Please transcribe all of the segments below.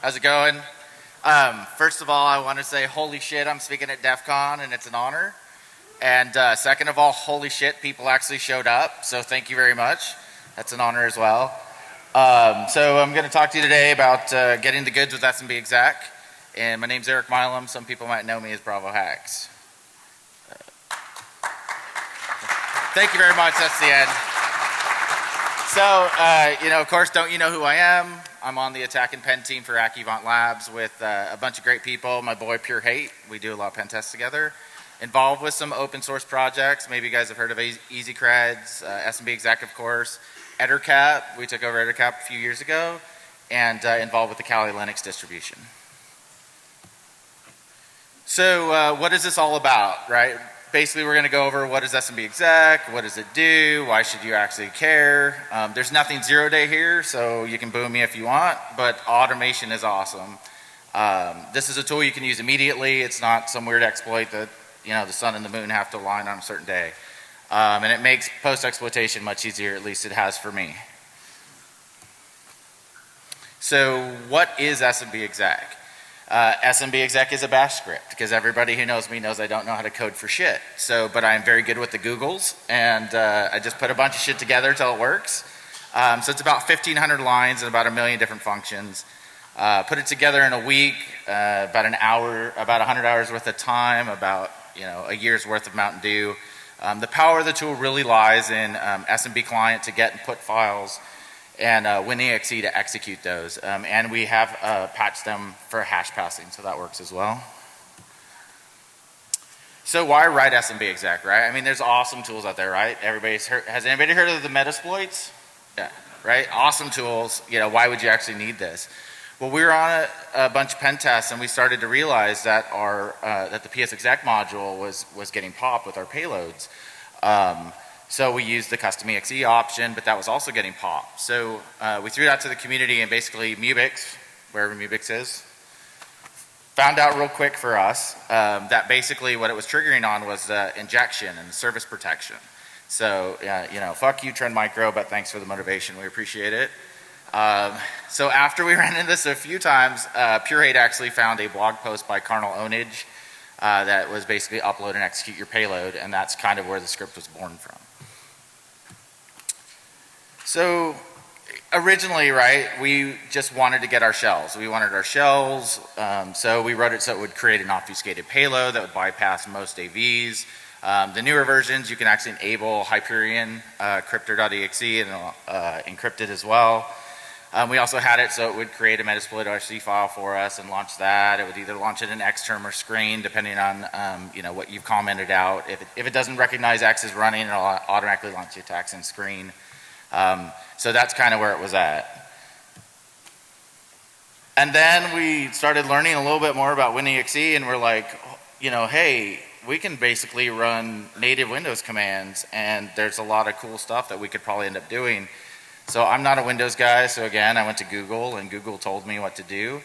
How's it going? First of all, I want to say, holy shit, I'm speaking at DEFCON, and it's an honor. And second of all, holy shit, people actually showed up, so thank you very much. That's an honor as well. So I'm going to talk to you today about getting the goods with smbexec. And my name's Eric Milam. Some people might know me as Bravo Hacks. Thank you very much. That's the end. So, of course, don't you know who I am? I'm on the attack and pen team for Accuvant Labs with a bunch of great people. My boy Pure Hate. We do a lot of pen tests together. Involved with some open source projects. Maybe you guys have heard of EasyCreds, smbexec, of course. EtterCap. We took over EtterCap a few years ago. And involved with the Kali Linux distribution. So what is this all about, right? Basically, we're going to go over what is smbexec, what does it do, why should you actually care. There's nothing zero-day here, so you can boo me if you want, but automation is awesome. This is a tool you can use immediately. It's not some weird exploit that the sun and the moon have to align on a certain day. And it makes post-exploitation much easier, at least it has for me. So what is smbexec? smbexec is a bash script, because everybody who knows me knows I don't know how to code for shit. But I'm very good with the Googles, and I just put a bunch of shit together till it works. So it's about 1,500 lines and about 1 million different functions. Put it together in a week, about an hour, about 100 hours worth of time, about a year's worth of Mountain Dew. The power of the tool really lies in SMB client to get and put files, and WinExe to execute those. And we have patched them for hash passing, so that works as well. So why write smbexec, right? I mean, there's awesome tools out there, right? Has anybody heard of the Metasploits? Yeah, right? Awesome tools. Why would you actually need this? Well, we were on a bunch of pen tests, and we started to realize that that the psexec module was getting popped with our payloads. So we used the custom exe option, but that was also getting popped. So we threw that to the community, and basically Mubix, wherever Mubix is, found out real quick for us that basically what it was triggering on was injection and service protection. So fuck you, Trend Micro, but thanks for the motivation. We appreciate it. So after we ran into this a few times, Purehate actually found a blog post by Karnal Onage that was basically upload and execute your payload, and that's kind of where the script was born from. So originally, right, we just wanted to get our shells. We wanted our shells, so we wrote it so it would create an obfuscated payload that would bypass most AVs. The newer versions, you can actually enable Hyperion cryptor.exe and encrypt it as well. We also had it so it would create a Metasploit.rc file for us and launch that. It would either launch it in Xterm or screen, depending on what you've commented out. If it doesn't recognize X is running, it'll automatically launch the attacks in screen. So that's kind of where it was at. And then we started learning a little bit more about WinExe, and we're like, hey, we can basically run native Windows commands, and there's a lot of cool stuff that we could probably end up doing. So I'm not a Windows guy, so again, I went to Google, and Google told me what to do.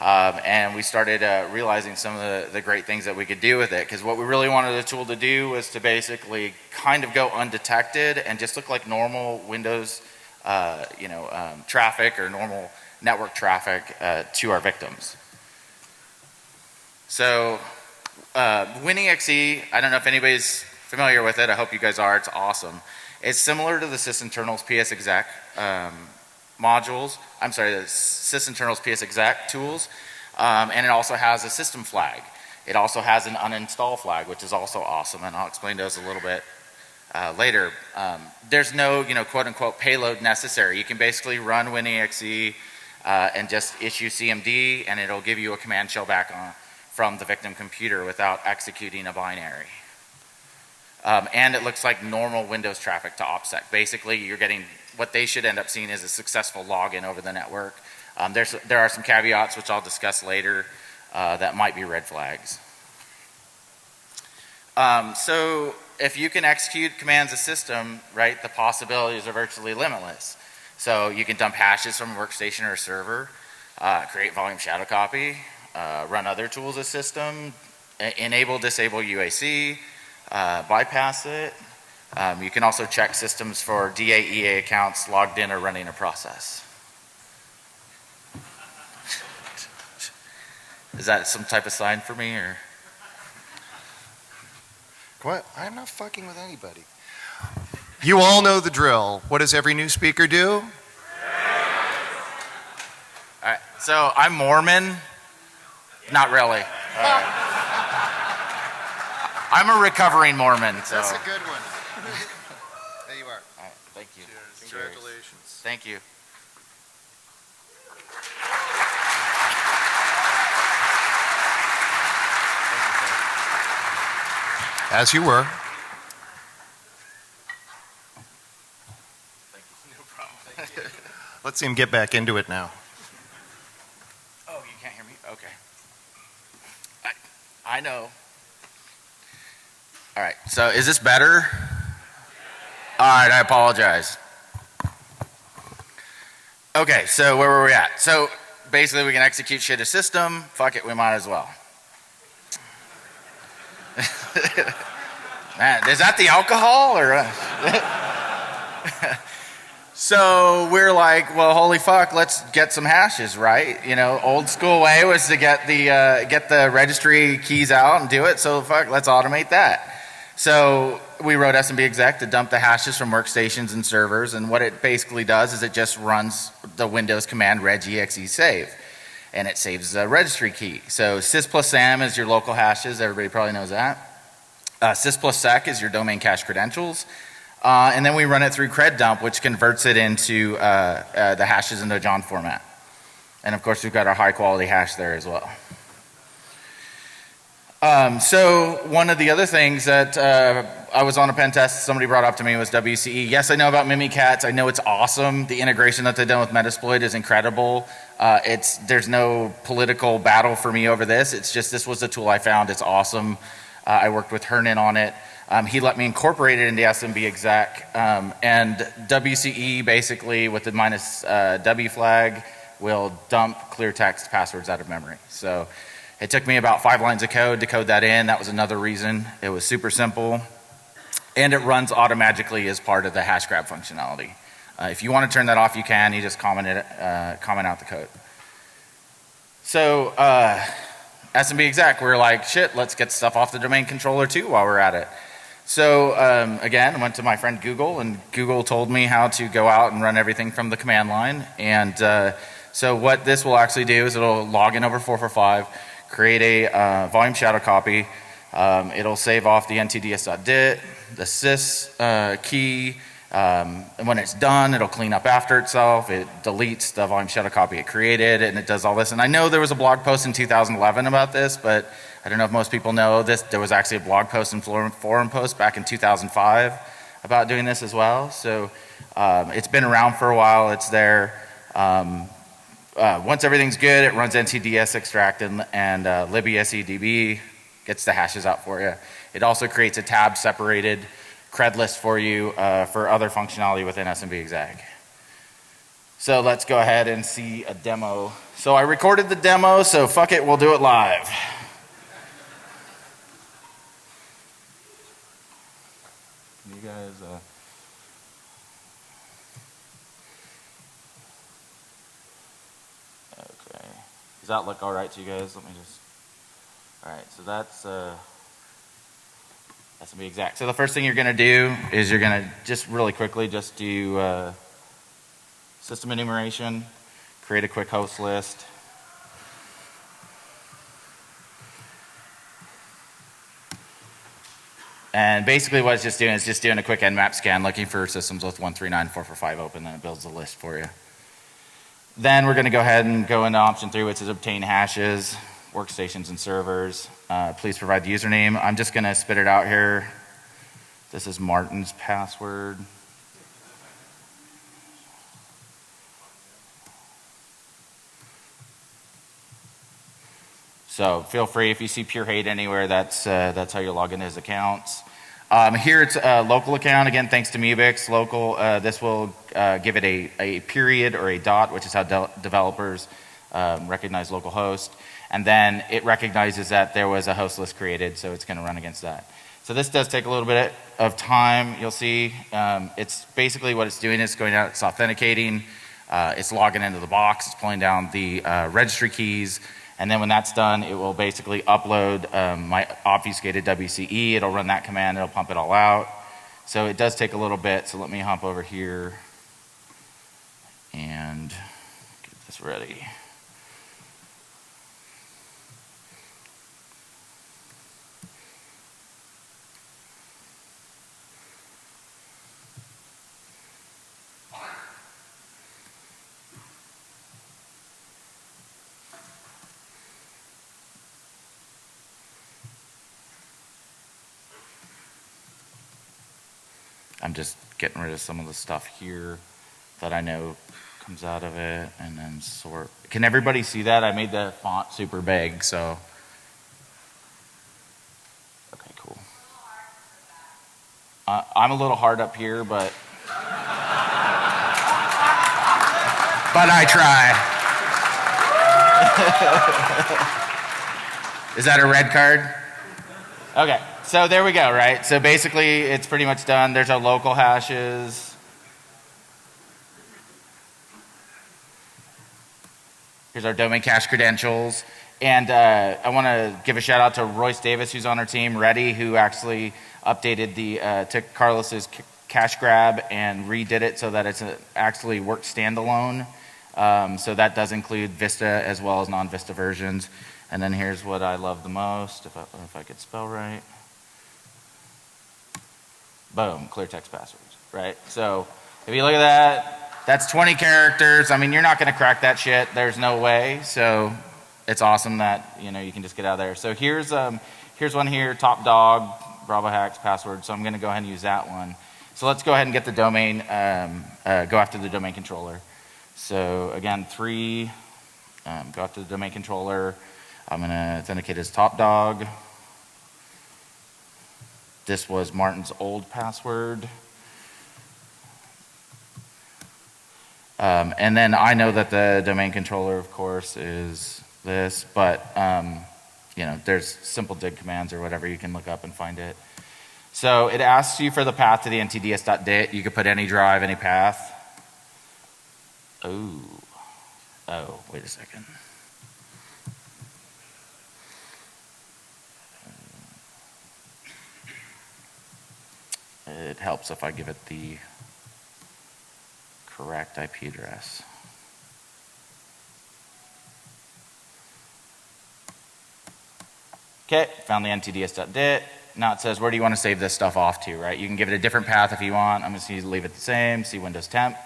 And we started realizing some of the great things that we could do with it, because what we really wanted the tool to do was to basically kind of go undetected and just look like normal Windows traffic or normal network traffic to our victims. So WinExe, I don't know if anybody's familiar with it. I hope you guys are. It's awesome. It's similar to the sysinternals psexec modules. I'm sorry, the sysinternals psexec tools. And it also has a system flag. It also has an uninstall flag, which is also awesome, and I'll explain those a little bit later. There's no, quote unquote payload necessary. You can basically run WinExe and just issue CMD, and it'll give you a command shell back from the victim computer without executing a binary. And it looks like normal Windows traffic to OPSEC. Basically, you're getting what they should end up seeing as a successful login over the network. There are some caveats, which I'll discuss later, that might be red flags. So if you can execute commands as system, right, the possibilities are virtually limitless. So you can dump hashes from a workstation or a server, create volume shadow copy, run other tools as system, enable, disable UAC, bypass it. You can also check systems for DAEA accounts logged in or running a process. Is that some type of sign for me, or? What? I'm not fucking with anybody. You all know the drill. What does every new speaker do? All right, so I'm Mormon. Not really. I'm a recovering Mormon. So. That's a good one. There you are. All right, thank you. Cheers. Congratulations. Thank you. As you were. Thank you. No problem. Thank you. Let's see him get back into it now. Oh, you can't hear me? Okay. I know. All right, so is this better? All right, I apologize. Okay, so where were we at? So basically we can execute shit a system. Fuck it, we might as well. Man, is that the alcohol or? So we're like, well, holy fuck, let's get some hashes, right? You know, old school way was to get the registry keys out and do it. So fuck, let's automate that. So we wrote smbexec to dump the hashes from workstations and servers, and what it basically does is it just runs the Windows command regexe save, and it saves the registry key. So sys plus sam is your local hashes. Everybody probably knows that. Sys plus sec is your domain cache credentials. And then we run it through cred dump, which converts it into the hashes into a John format. And of course, we've got our high quality hash there as well. So one of the other things that I was on a pen test, somebody brought up to me was WCE. Yes, I know about Mimikatz. I know it's awesome. The integration that they've done with Metasploit is incredible. There's no political battle for me over this. It's just this was the tool I found. It's awesome. I worked with Hernan on it. He let me incorporate it into smbexec, and WCE basically with the -w flag will dump clear text passwords out of memory. So it took me about 5 lines of code to code that in. That was another reason. It was super simple, and it runs automatically as part of the hash grab functionality. If you want to turn that off, you can. You just comment out the code. So smbexec, we're like, shit, let's get stuff off the domain controller too while we're at it. So again, I went to my friend Google, and Google told me how to go out and run everything from the command line. And so what this will actually do is it'll log in over 445, create a volume shadow copy. It'll save off the NTDS.dit, the sys key. And when it's done, it'll clean up after itself. It deletes the volume shadow copy it created, and it does all this. And I know there was a blog post in 2011 about this, but I don't know if most people know this. There was actually a blog post and forum post back in 2005 about doing this as well. So it's been around for a while. It's there. Once everything's good, it runs NTDS extract and libscdb, gets the hashes out for you. It also creates a tab separated cred list for you for other functionality within smbexec. So let's go ahead and see a demo. So I recorded the demo, so fuck it, we'll do it live. You guys, okay. Does that look all right to you guys? Let me just, all right, so that's smbexec. So the first thing you're gonna do is you're gonna just really quickly just do system enumeration, create a quick host list. And basically what it's just doing is just doing a quick nmap scan looking for systems with 139.445 open, then it builds a list for you. Then we're gonna go ahead and go into option 3, which is obtain hashes, workstations and servers. Please provide the username. I'm just gonna spit it out here. This is Martin's password. So feel free, if you see pure hate anywhere, that's how you log into his accounts. Here it's a local account. Again, thanks to Mebix, local. This will give it a period or a dot, which is how developers recognize local host. And then it recognizes that there was a host list created, so it's gonna run against that. So this does take a little bit of time, you'll see. It's basically what it's doing is going out, it's authenticating, it's logging into the box, it's pulling down the registry keys, And then when that's done, it will basically upload my obfuscated WCE. It'll run that command. It'll pump it all out. So it does take a little bit. So let me hop over here and get this ready. I'm just getting rid of some of the stuff here that I know comes out of it, and then sort. Can everybody see that? I made the font super big, so. Okay, cool. I'm a little hard up here, but I try. Is that a red card? Okay, so there we go, right? So basically, it's pretty much done. There's our local hashes. Here's our domain cache credentials. And I want to give a shout out to Royce Davis, who's on our team, Reddy, who actually updated took Carlos's cache grab and redid it so that it's actually worked standalone. So that does include Vista as well as non-Vista versions. And then here's what I love the most, if I could spell right. Boom, clear text passwords, right? So if you look at that, that's 20 characters. I mean, you're not going to crack that shit. There's no way. So it's awesome that you can just get out of there. So here's one here, top dog, Bravo hacks password. So I'm going to go ahead and use that one. So let's go ahead and get the domain, go after the domain controller. So again, 3, go after the domain controller. I'm going to authenticate as top dog. This was Martin's old password. And then I know that the domain controller, of course, is this, but there's simple dig commands or whatever you can look up and find it. So it asks you for the path to the NTDS.dit. You could put any drive, any path. Oh, wait a second. It helps if I give it the correct IP address. Okay, found the NTDS.dit. Now it says, where do you want to save this stuff off to, right? You can give it a different path if you want. I'm just going to leave it the same, see Windows temp.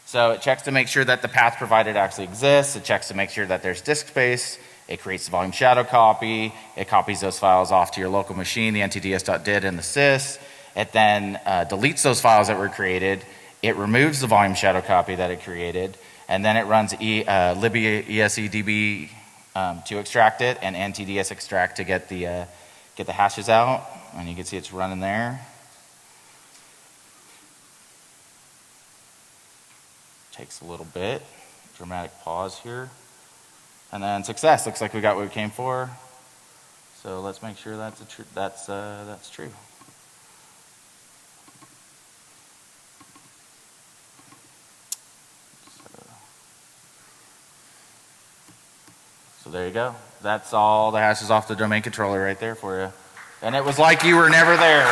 So it checks to make sure that the path provided actually exists. It checks to make sure that there's disk space. It creates the volume shadow copy. It copies those files off to your local machine, the NTDS.dit and the sys. It then deletes those files that were created. It removes the volume shadow copy that it created. And then it runs libby esedb to extract it and NTDS extract to get the hashes out. And you can see it's running there. Takes a little bit. Dramatic pause here. And then success. Looks like we got what we came for. So let's make sure that's true. So there you go. That's all the hashes off the domain controller right there for you. And it was like you were never there.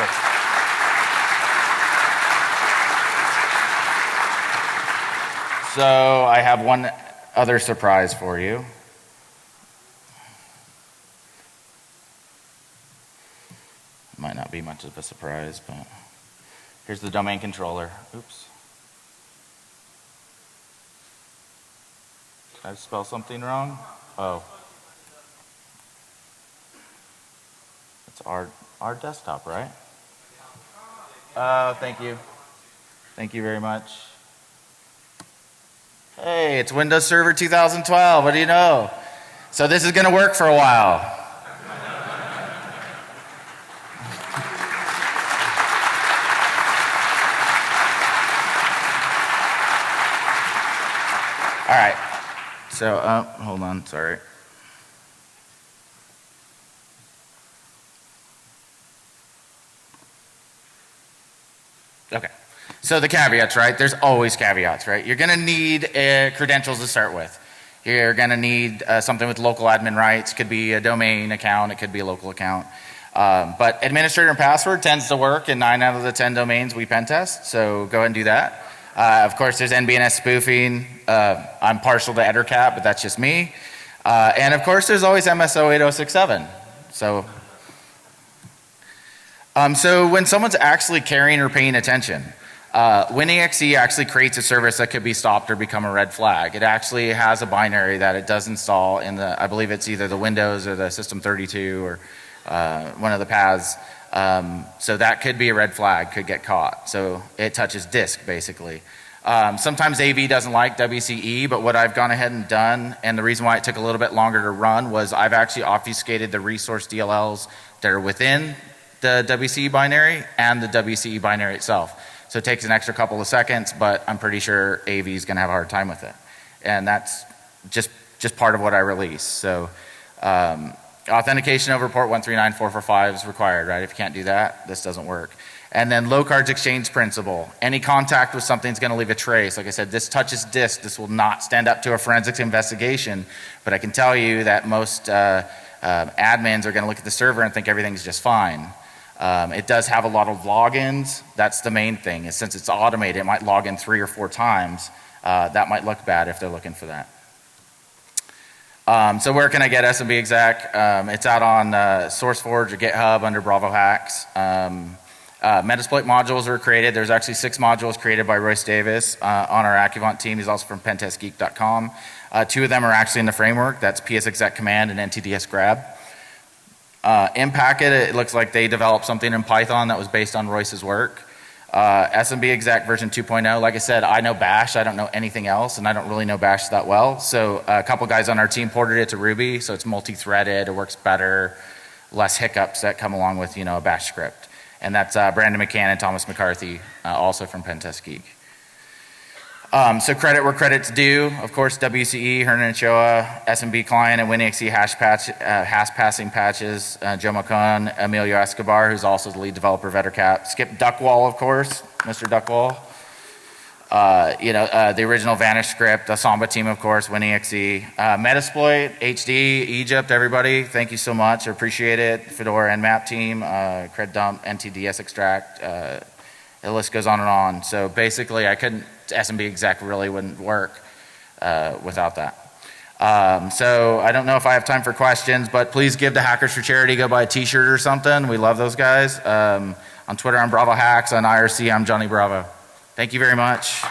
So I have one other surprise for you. Might not be much of a surprise, but here's the domain controller. Oops. Did I spell something wrong? Oh. It's our desktop, right? Oh, thank you. Thank you very much. Hey, it's Windows Server 2012. What do you know? So this is going to work for a while. All right. So, hold on, sorry. Okay. So the caveats, right? There's always caveats, right? You're going to need credentials to start with. You're going to need something with local admin rights. It could be a domain account. It could be a local account. But administrator and password tends to work in 9 out of the 10 domains we pen test. So go ahead and do that. Of course, there's NBNS spoofing. I'm partial to EtherCat, but that's just me. And of course, there's always MSO 8067. So when someone's actually caring or paying attention, WinExe actually creates a service that could be stopped or become a red flag. It actually has a binary that it does install in the, I believe it's either the Windows or the System32 or one of the paths. So that could be a red flag, could get caught. So it touches disk basically. Sometimes AV doesn't like WCE, but what I've gone ahead and done, and the reason why it took a little bit longer to run, was I've actually obfuscated the resource DLLs that are within the WCE binary and the WCE binary itself. So it takes an extra couple of seconds, but I'm pretty sure AV is going to have a hard time with it. And that's just part of what I release. So authentication over port 139445 is required, right? If you can't do that, this doesn't work. And then low cards exchange principle. Any contact with something is going to leave a trace. Like I said, this touches disk. This will not stand up to a forensics investigation. But I can tell you that most admins are going to look at the server and think everything's just fine. It does have a lot of logins. That's the main thing. Is since it's automated, it might log in 3 or 4 times. That might look bad if they're looking for that. So where can I get smbexec? It's out on SourceForge or GitHub under Bravo Hacks. Metasploit modules were created. There's actually 6 modules created by Royce Davis on our Accuvant team. He's also from pentestgeek.com. 2 of them are actually in the framework. That's psexec command and NTDS grab. Impacket, it looks like they developed something in Python that was based on Royce's work. smbexec version 2.0, like I said, I know Bash, I don't know anything else, and I don't really know Bash that well. So a couple guys on our team ported it to Ruby, so it's multi-threaded, it works better, less hiccups that come along with, a Bash script. And that's Brandon McCann and Thomas McCarthy, also from Pentest Geek. So credit where credit's due. Of course, WCE, Hernan Ochoa, SMB client, and WinExe hash passing patches. Joe McCone, Emilio Escobar, who's also the lead developer of EtherCat. Skip Duckwall, of course, Mr. Duckwall. The original Vanish script, the Samba team, of course, WinExe. Metasploit, HD, Egypt, everybody, thank you so much. I appreciate it. Fedora Nmap team, cred dump, NTDS extract. The list goes on and on. So basically, smbexec really wouldn't work without that. So I don't know if I have time for questions, but please give to Hackers for Charity. Go buy a t-shirt or something. We love those guys. On Twitter, I'm Bravo Hacks. On IRC, I'm Johnny Bravo. Thank you very much.